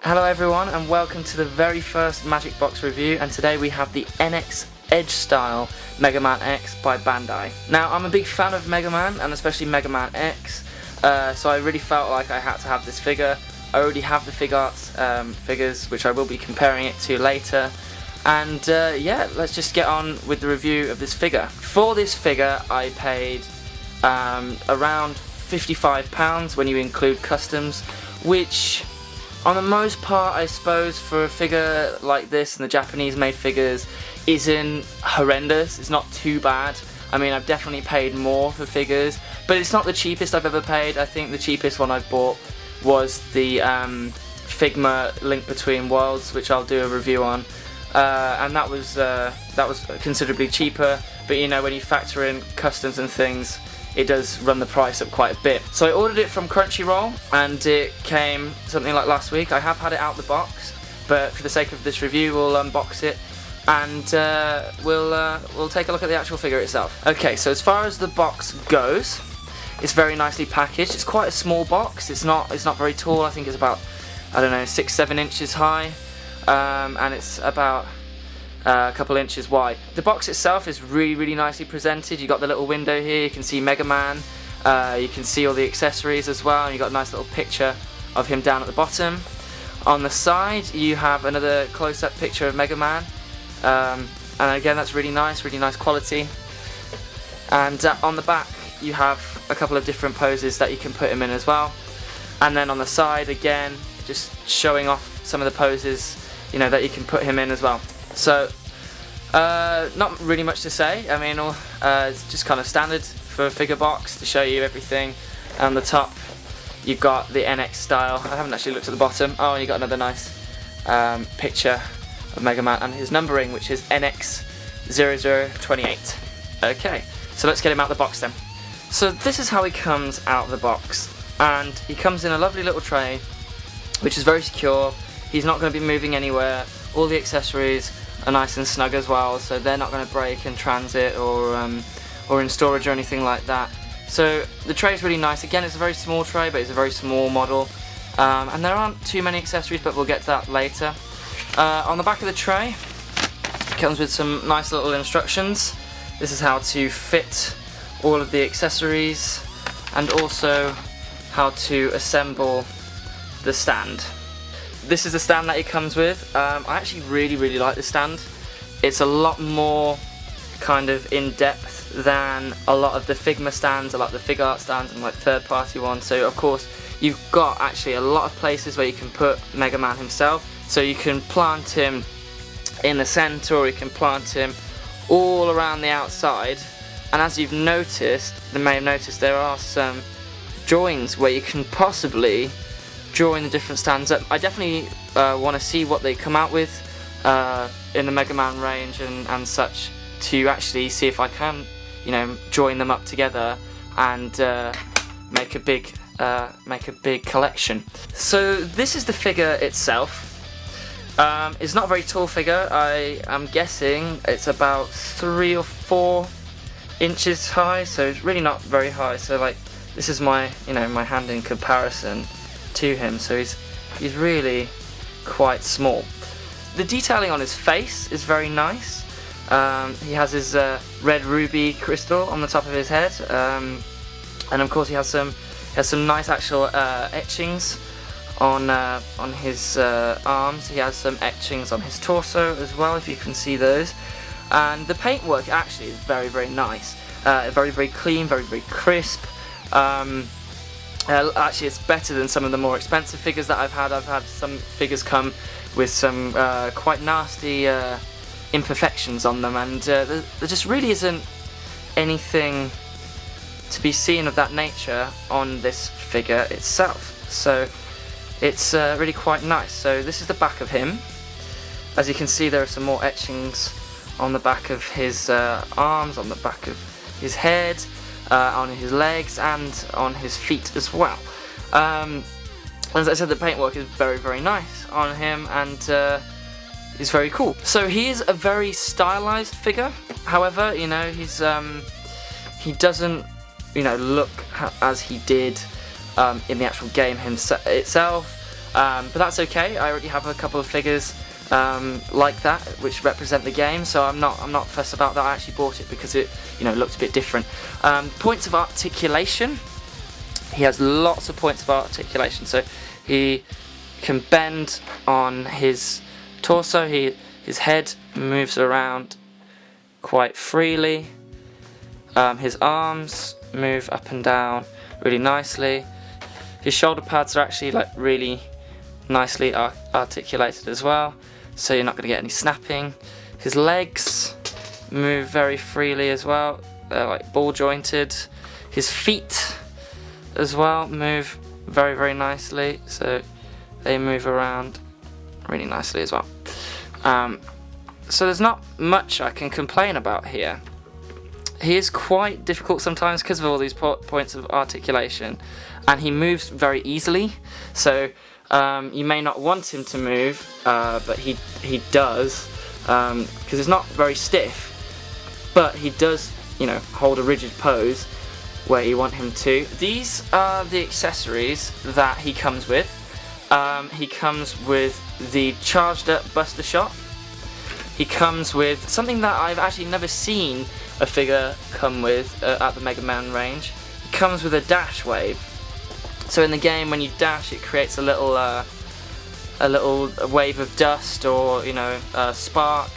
Hello everyone and welcome to the very first Magic Box review, and today we have the NXEdge style Megaman X by Bandai. Now I'm a big fan of Mega Man and especially Megaman X, so I really felt like I had to have this figure. I already have the figures which I will be comparing it to later, and yeah, let's just get on with the review of this figure. For this figure I paid around £55 when you include customs, which on the most part, I suppose, for a figure like this and the Japanese made figures isn't horrendous. It's not too bad. I mean, I've definitely paid more for figures, but it's not the cheapest I've ever paid. I think the cheapest one I've bought was the Figma Link Between Worlds, which I'll do a review on, and that was considerably cheaper. But you know, when you factor in customs and things, it does run the price up quite a bit. So I ordered it from Crunchyroll and it came something like last week. I have had it out the box, but for the sake of this review we'll unbox it and we'll take a look at the actual figure itself. Okay, so as far as the box goes, it's very nicely packaged. It's quite a small box. It's not very tall. I think it's about, I don't know, 6-7 inches high, and it's about a couple inches wide. The box itself is really nicely presented. You got the little window here, you can see Mega Man, you can see all the accessories as well, and you got a nice little picture of him down at the bottom. On the side you have another close-up picture of Mega Man, and again that's really nice quality. And on the back you have a couple of different poses that you can put him in as well, and then on the side again just showing off some of the poses, you know, that you can put him in as well. So, not really much to say. I mean, it's just kind of standard for a figure box to show you everything. On the top, you've got the NX style. I haven't actually looked at the bottom. Oh, and you got another nice picture of Mega Man and his numbering, which is NX0028. Okay, so let's get him out of the box then. So this is how he comes out of the box, and he comes in a lovely little tray, which is very secure. He's not going to be moving anywhere. All the accessories are nice and snug as well, so they're not going to break in transit or in storage or anything like that. So the tray is really nice. Again, it's a very small tray, but it's a very small model, and there aren't too many accessories, but we'll get to that later. On the back of the tray, it comes with some nice little instructions. This is how to fit all of the accessories, and also how to assemble the stand. This is the stand that it comes with. I actually really like the stand. It's a lot more kind of in-depth than a lot of the Figma stands, a lot of the fig art stands and like third-party ones. So of course you've got actually a lot of places where you can put Mega Man himself. So you can plant him in the centre, or you can plant him all around the outside. And as you've noticed, you may have noticed, there are some joins where you can possibly join the different stands up. I definitely want to see what they come out with in the Mega Man range and such, to actually see if I can, you know, join them up together and make a big collection. So this is the figure itself. It's not a very tall figure. I am guessing it's about 3 or 4 inches high, so it's really not very high. So like, this is my, you know, my hand in comparison to him, so he's really quite small. The detailing on his face is very nice. He has his red ruby crystal on the top of his head, and of course he has some nice actual etchings on his arms. He has some etchings on his torso as well, if you can see those. And the paintwork actually is very nice, very clean, very crisp. Actually, it's better than some of the more expensive figures that I've had. I've had some figures come with some quite nasty imperfections on them, and there just really isn't anything to be seen of that nature on this figure itself. So it's really quite nice. So this is the back of him. As you can see, there are some more etchings on the back of his arms, on the back of his head, on his legs and on his feet as well. As I said, the paintwork is very nice on him, and is very cool. So he is a very stylized figure. However, you know, he doesn't, you know, look as he did in the actual game itself. but that's okay. I already have a couple of figures like that, which represent the game, so I'm not fussed about that. I actually bought it because it, looked a bit different. Points of articulation. He has lots of points of articulation, so he can bend on his torso. His head moves around quite freely. His arms move up and down really nicely. His shoulder pads are actually really nicely articulated as well, so you're not going to get any snapping. His legs move very freely as well. They're ball jointed. His feet as well move very nicely, so they move around really nicely as well. So there's not much I can complain about here. He is quite difficult sometimes because of all these points of articulation, and he moves very easily, so you may not want him to move, but he does, because it's not very stiff, but he does hold a rigid pose where you want him to. These are the accessories that he comes with. He comes with the charged up Buster Shot. He comes with something that I've actually never seen a figure come with at the Mega Man range. It comes with a dash wave. So in the game, when you dash, it creates a little wave of dust or spark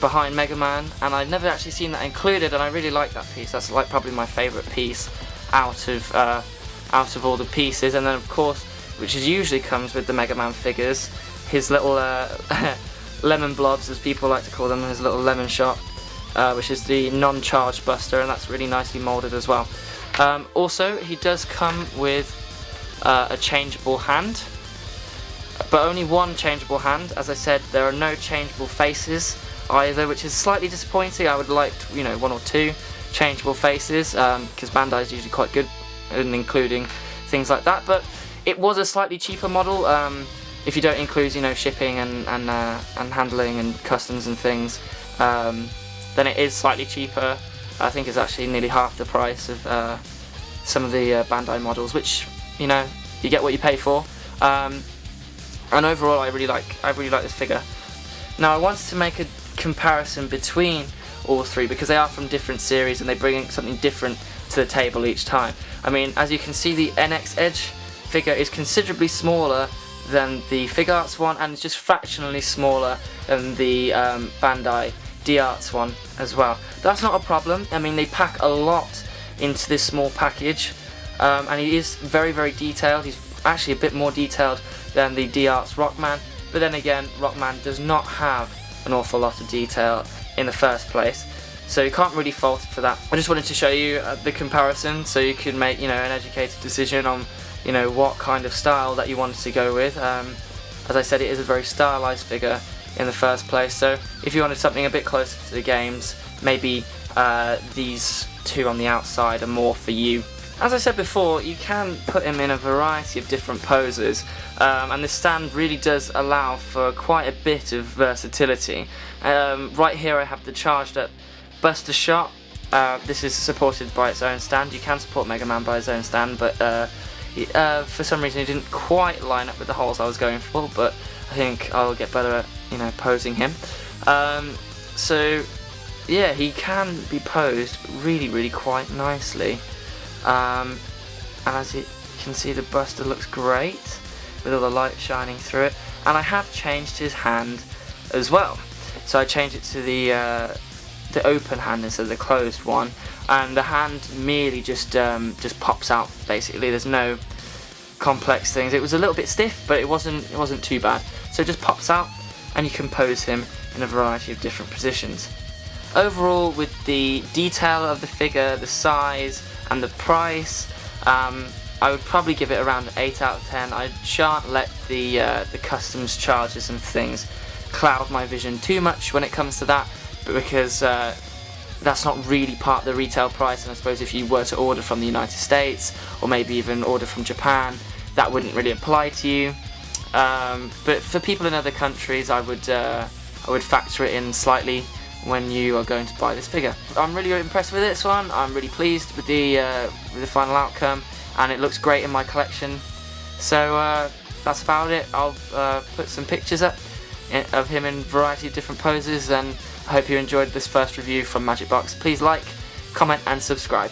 behind Mega Man, and I've never actually seen that included, and I really like that piece. That's probably my favourite piece out of all the pieces. And then of course, which usually comes with the Mega Man figures, his little lemon blobs, as people like to call them, his little lemon shot, which is the non-charged Buster, and that's really nicely moulded as well. Also, he does come with a changeable hand, but only one changeable hand. As I said, there are no changeable faces either, which is slightly disappointing. I would like one or two changeable faces, because Bandai is usually quite good in including things like that. But it was a slightly cheaper model. If you don't include shipping and handling and customs and things, then it is slightly cheaper. I think it's actually nearly half the price of some of the Bandai models, which you get what you pay for. And overall, I really like this figure. Now, I wanted to make a comparison between all three because they are from different series and they bring something different to the table each time. I mean, as you can see, the NXEdge figure is considerably smaller than the Figuarts one, and it's just fractionally smaller than the Bandai D-Arts one as well. That's not a problem. I mean, they pack a lot into this small package, and he is very detailed. He's actually a bit more detailed than the D-Arts Rockman, but then again, Rockman does not have an awful lot of detail in the first place, so you can't really fault it for that. I just wanted to show you the comparison so you could make an educated decision on what kind of style that you wanted to go with. As I said, it is a very stylized figure in the first place, so if you wanted something a bit closer to the games, maybe these two on the outside are more for you. As I said before, you can put him in a variety of different poses, and this stand really does allow for quite a bit of versatility. Right here I have the charged up Buster Shot. This is supported by its own stand. You can support Mega Man by his own stand, but for some reason he didn't quite line up with the holes I was going for, but I think I'll get better at posing him. So yeah, he can be posed really quite nicely. And as you can see, the Buster looks great with all the light shining through it, and I have changed his hand as well. So I changed it to the open hand instead of the closed one, and the hand merely just pops out. Basically, there's no complex things. It was a little bit stiff, but it wasn't too bad. So it just pops out, and you can pose him in a variety of different positions. Overall, with the detail of the figure, the size, and the price, I would probably give it around 8 out of 10. I shan't let the customs charges and things cloud my vision too much when it comes to that, but because that's not really part of the retail price, and I suppose if you were to order from the United States or maybe even order from Japan, that wouldn't really apply to you. But for people in other countries, I would factor it in slightly when you are going to buy this figure. I'm really impressed with this one. I'm really pleased with the final outcome, and it looks great in my collection. So that's about it. I'll put some pictures up of him in a variety of different poses, and I hope you enjoyed this first review from Magic Box. Please like, comment and subscribe.